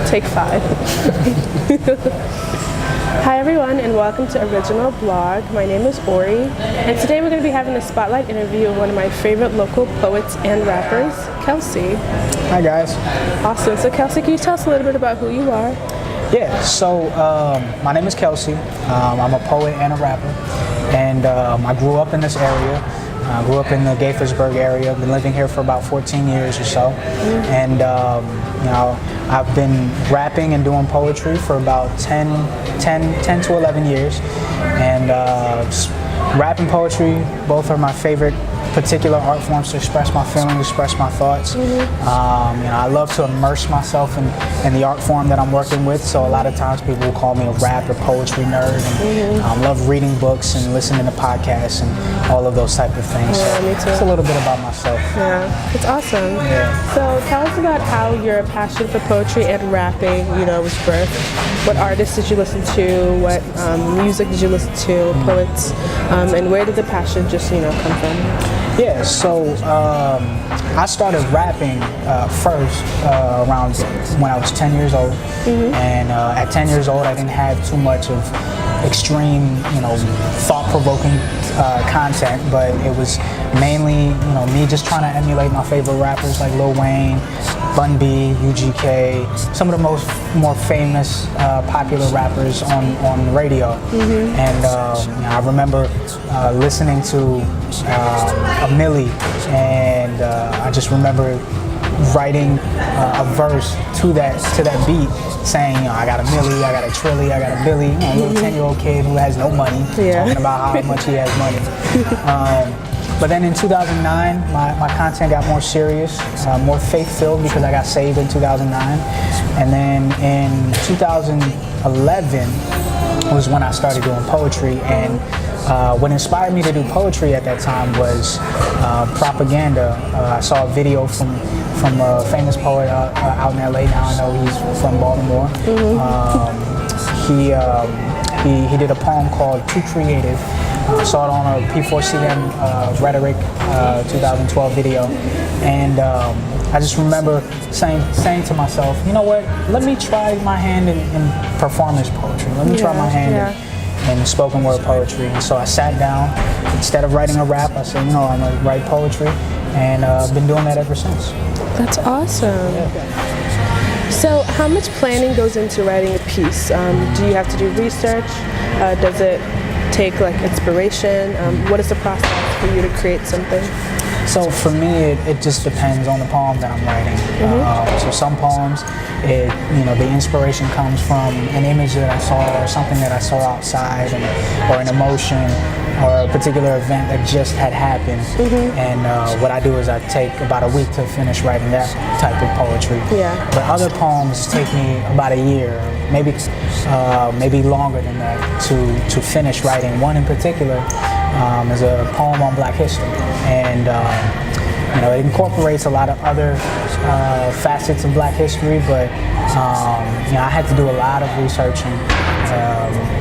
Take 5. Hi everyone and welcome to Original Blog. My name is Ori and today we're going to be having a spotlight interview of one of my favorite local poets and rappers, Kelsey. Hi guys. Awesome. So Kelsey, can you tell us a little bit about who you are? Yeah, so my name is Kelsey. I'm a poet and a rapper, and I grew up in this area. I grew up in the Gaithersburg area. I've been living here for about 14 years or so, and I've been rapping and doing poetry for about 10 to 11 years, and rap and poetry both are my favorite particular art forms to express my feelings, express my thoughts. I love to immerse myself in the art form that I'm working with, so a lot of times people will call me a rap or poetry nerd, and love reading books and listening to podcasts and all of those type of things. Yeah, so me too. Just a little bit about myself. Yeah, it's awesome. Yeah. So tell us about how your passion for poetry and rapping, was birthed. What artists did you listen to? What music did you listen to? Poets, and where did the passion just come from? Yeah, so I started rapping first around when I was 10 years old, and at 10 years old I didn't have too much of extreme, thought-provoking content, but it was mainly, me just trying to emulate my favorite rappers like Lil Wayne, Bun B, UGK, some of the more famous, popular rappers on the radio. And I remember listening to a Millie, and I just remember writing a verse to that beat, saying, I got a Millie, I got a Trilly, I got a Billy, a little 10-year-old kid who has no money, talking about how much he has money. But then in 2009, my content got more serious, more faith-filled, because I got saved in 2009. And then in 2011 was when I started doing poetry, and what inspired me to do poetry at that time was propaganda. I saw a video from a famous poet out in LA. Now I know he's from Baltimore. He did a poem called Too Creative. I saw it on a P4CM Rhetoric 2012 video, and I just remember saying to myself, you know what, let me try my hand in performance poetry. Let me try my hand in spoken word poetry. And so I sat down. Instead of writing a rap, I said, I'm going to write poetry, and I've been doing that ever since. That's awesome. Yeah. So how much planning goes into writing a piece? Do you have to do research? Does it take inspiration? What is the process for you to create something? So for me, it just depends on the poem that I'm writing. So some poems, the inspiration comes from an image that I saw, or something that I saw outside, or an emotion, or a particular event that just had happened. And what I do is I take about a week to finish writing that type of poetry. Yeah. But other poems take me about a year, maybe longer than that, to finish writing. One in particular is a poem on Black history, and it incorporates a lot of other facets of Black history, but I had to do a lot of researching.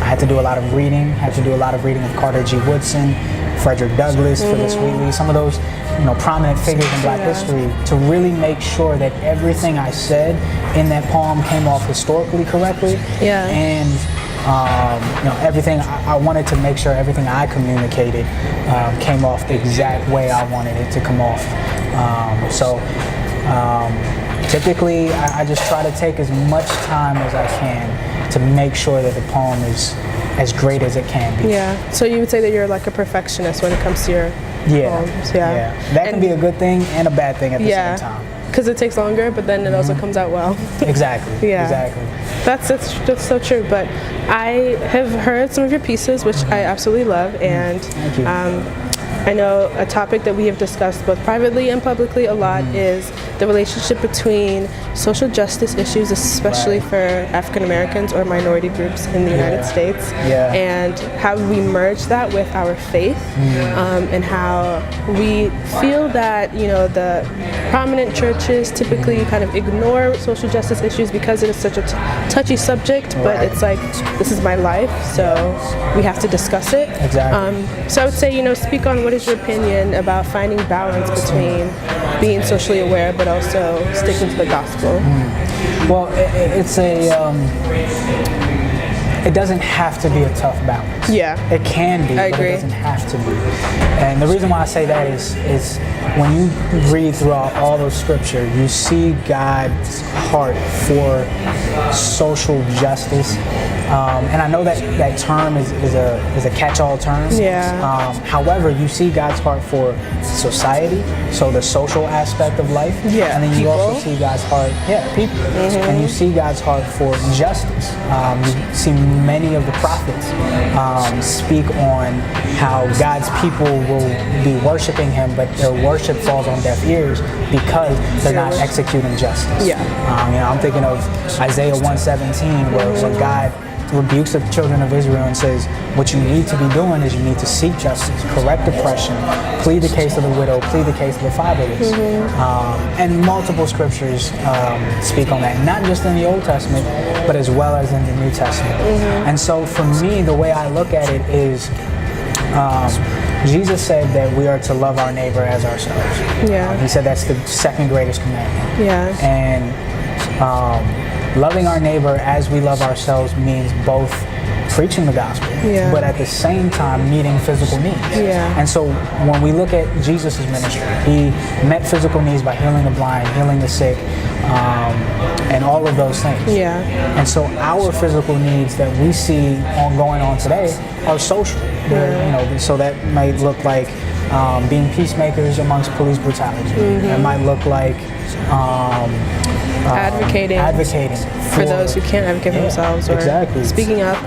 I had to do a lot of reading. Had to do a lot of reading of Carter G. Woodson, Frederick Douglass, Phillis Wheatley, some of those prominent figures in Black history, to really make sure that everything I said in that poem came off historically correctly. Yeah. And everything, I wanted to make sure everything I communicated came off the exact way I wanted it to come off. Typically, I just try to take as much time as I can to make sure that the poem is as great as it can be. Yeah. So you would say that you're like a perfectionist when it comes to your poems. Yeah. That can be a good thing and a bad thing at the same time. Because it takes longer, but then it also comes out well. Exactly. Yeah. Exactly. That's so true. But I have heard some of your pieces, which I absolutely love, and thank you. I know a topic that we have discussed both privately and publicly a lot is the relationship between social justice issues, especially for African Americans or minority groups in the United States, and how we merge that with our faith, and how we feel that the prominent churches typically kind of ignore social justice issues because it is such a touchy subject, but it's like, this is my life, so we have to discuss it. Exactly. So I would say, speak on what is your opinion about finding balance between being socially aware, but also sticking to the gospel? Well, it's it doesn't have to be a tough balance. Yeah. It can be, I but agree. it doesn't have to be. And the reason why I say that is when you read throughout all of Scripture, you see God's heart for social justice. And I know that term is a catch-all term. Yeah. However, you see God's heart for society, so the social aspect of life. Yeah, And then you people. also see God's heart, people. And you see God's heart for justice. You see many of the prophets speak on how God's people will be worshiping Him, but their worship falls on deaf ears because they're not executing justice. Yeah. I'm thinking of Isaiah 1:17, where God rebukes the children of Israel and says, what you need to be doing is you need to seek justice, correct oppression, plead the case of the widow, plead the case of the fatherless. And multiple scriptures speak on that, not just in the Old Testament, but as well as in the New Testament. And so for me, the way I look at it is, Jesus said that we are to love our neighbor as ourselves. Yeah. He said that's the second greatest commandment. Yeah. And loving our neighbor as we love ourselves means both preaching the gospel, but at the same time meeting physical needs. Yeah. And so when we look at Jesus' ministry, He met physical needs by healing the blind, healing the sick, and all of those things. Yeah. And so our physical needs that we see going on today are social. So that might look like being peacemakers amongst police brutality. It might look like advocating for those who can't advocate for themselves, or speaking up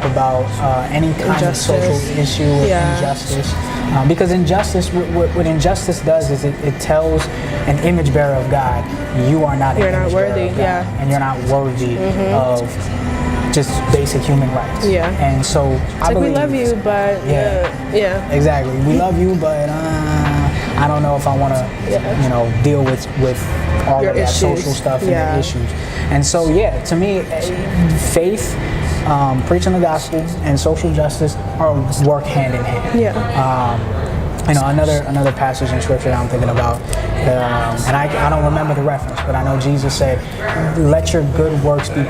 about any kind of social issue or injustice. Because injustice, what injustice does is it tells an image bearer of God, you are not worthy, and you're not worthy of just basic human rights. Yeah. And so I believe we love you, but exactly. We love you, but I don't know if I want to, deal with all your of that issues. Social stuff and the issues. And so, to me, faith, preaching the gospel, and social justice work hand in hand. Yeah. Another passage in Scripture that I'm thinking about, and I don't remember the reference, but I know Jesus said, "Let your good works be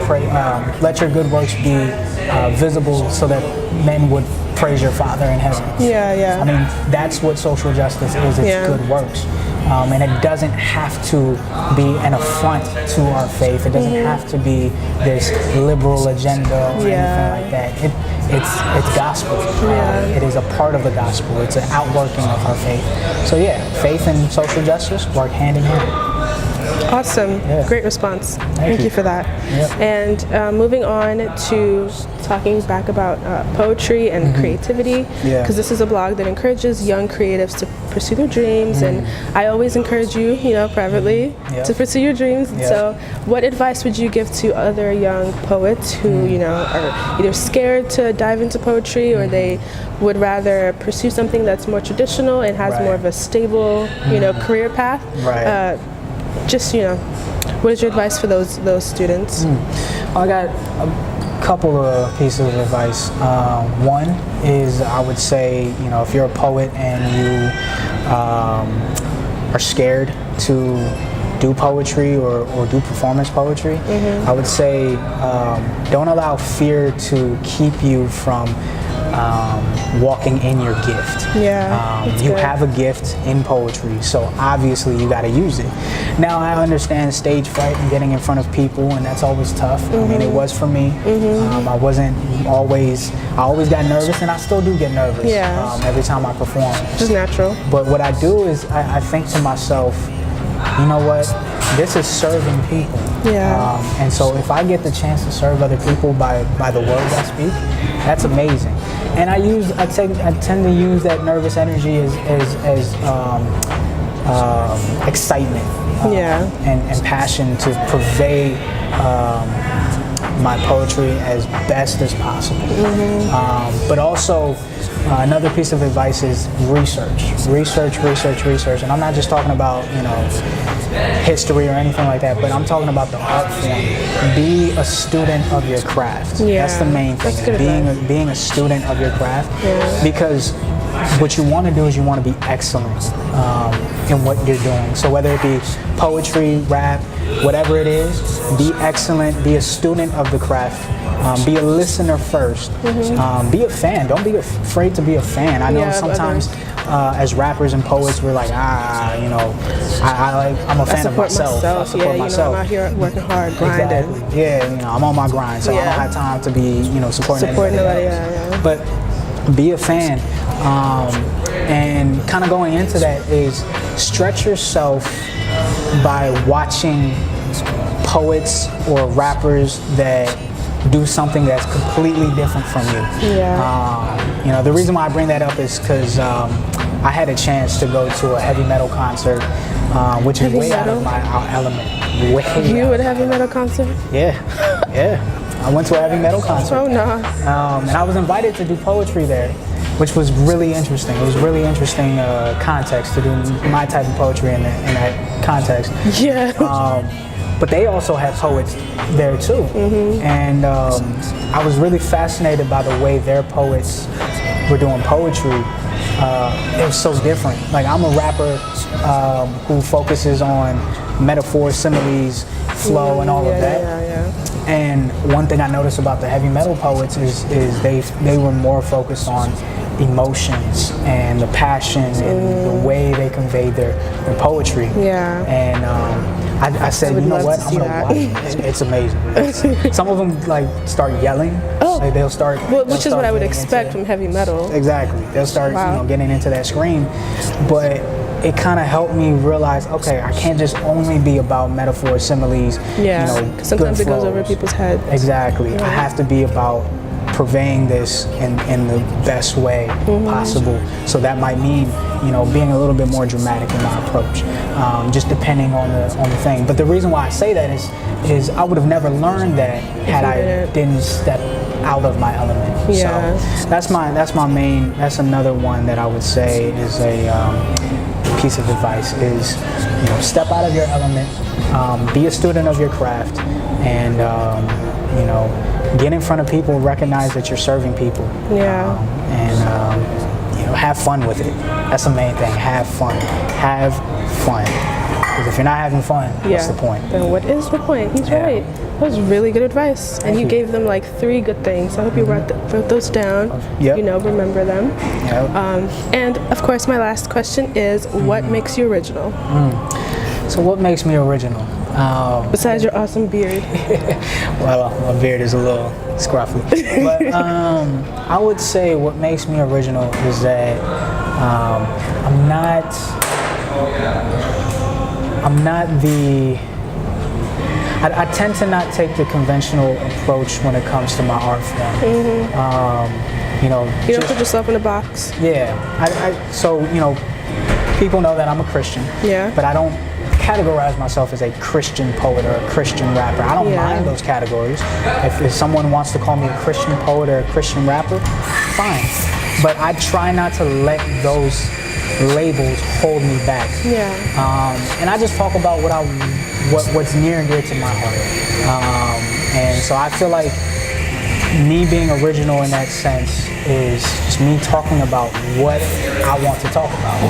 visible, so that men would praise your Father in heaven." Yeah. I mean, that's what social justice is. It's good works. And it doesn't have to be an affront to our faith. It doesn't have to be this liberal agenda or anything like that. It's gospel. It is a part of the gospel. It's an outworking of our faith. So faith and social justice work hand in hand. Awesome. Great response. Thank you for that. Yep. And moving on to talking back about poetry and creativity, because this is a blog that encourages young creatives to pursue their dreams, and I always encourage you, privately to pursue your dreams. So what advice would you give to other young poets who, are either scared to dive into poetry, or they would rather pursue something that's more traditional and has more of a stable, career path? What is your advice for those students? I got a couple of pieces of advice. One is, I would say, if you're a poet and you are scared to do poetry or do performance poetry, I would say don't allow fear to keep you from walking in your gift. You have a gift in poetry, so obviously you got to use it. Now, I understand stage fright and getting in front of people, and that's always tough. I mean, it was for me. I always got nervous, and I still do get nervous every time I perform. Just natural. But what I do is I think to myself, you know what? This is serving people. And so if I get the chance to serve other people by the words I speak, that's amazing. And I tend to use that nervous energy as excitement and passion to purvey my poetry as best as possible. But also, another piece of advice is research. And I'm not just talking about, history or anything like that, but I'm talking about the art form. Be a student of your craft. That's the main thing. Being a student of your craft. Because what you want to do is you want to be excellent in what you're doing. So whether it be poetry, rap, whatever it is, be excellent, be a student of the craft, be a listener first, be a fan. Don't be afraid to be a fan. I know sometimes as rappers and poets, we're like, I'm a fan of myself. I support myself. I'm out here working hard, grinding. Exactly. Yeah, I'm on my grind, so I don't have time to be, supporting anybody. But be a fan. And kind of going into that is stretch yourself by watching poets or rappers that do something that's completely different from you. The reason why I bring that up is because I had a chance to go to a heavy metal concert, which is way out of my element. You at a heavy metal concert? Yeah. I went to a heavy metal concert. Oh no. And I was invited to do poetry there, which was really interesting. It was really interesting context to do my type of poetry in that context. Yeah. But they also had poets there too. And I was really fascinated by the way their poets were doing poetry. It was so different. Like, I'm a rapper who focuses on metaphors, similes, flow, and all of that. And one thing I noticed about the heavy metal poets is they were more focused on emotions and the passion and the way they conveyed their poetry. And I said, you know what, I'm gonna watch it. It's amazing. Some of them start yelling. Like, they'll start. Which is what I would expect from heavy metal. Exactly. They'll start getting into that scream. But it kind of helped me realize, okay, I can't just only be about metaphors, similes. Sometimes it goes over people's heads. Exactly. I have to be about purveying this in the best way possible. So that might mean, being a little bit more dramatic in my approach, just depending on the thing. But the reason why I say that is I would have never learned that had I didn't step out of my element. So that's another one that I would say is a piece of advice is, step out of your element, be a student of your craft, and get in front of people, recognize that you're serving people. And have fun with it. That's the main thing. Have fun. Have fun. Because if you're not having fun, what's the point? Then what is the point? He's right. That was really good advice. And you gave them 3 good things. I hope you wrote those down. Remember them. And of course, my last question is, what makes you original? So what makes me original? Besides your awesome beard. Well, my beard is a little scruffy. But I would say what makes me original is that I'm not I tend to not take the conventional approach when it comes to my art form. You don't put yourself in a box. So people know that I'm a Christian. But I don't categorize myself as a Christian poet or a Christian rapper. I don't mind those categories. If someone wants to call me a Christian poet or a Christian rapper, fine. But I try not to let those labels hold me back. And I just talk about what's near and dear to my heart. And so I feel like me being original in that sense is just me talking about what I want to talk about.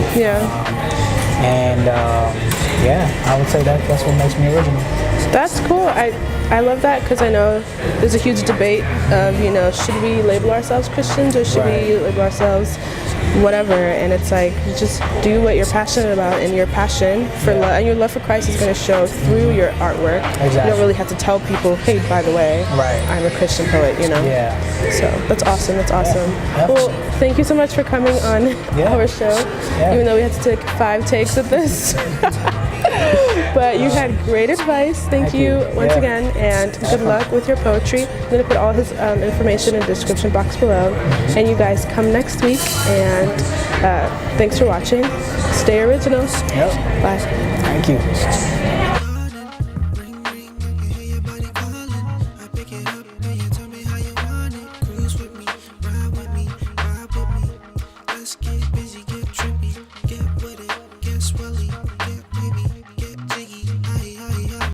I would say that's what makes me original. That's cool. I love that because I know there's a huge debate of, should we label ourselves Christians or should we label ourselves whatever? And it's like, just do what you're passionate about, and your passion for love and your love for Christ is going to show through your artwork. You don't really have to tell people, hey, by the way, I'm a Christian poet, So that's awesome. Well, thank you so much for coming on our show, even though we had to take 5 takes at this. But you had great advice. Thank you once again, and good luck with your poetry. I'm going to put all his information in the description box below. And you guys come next week, and thanks for watching. Stay original. Bye. Thank you.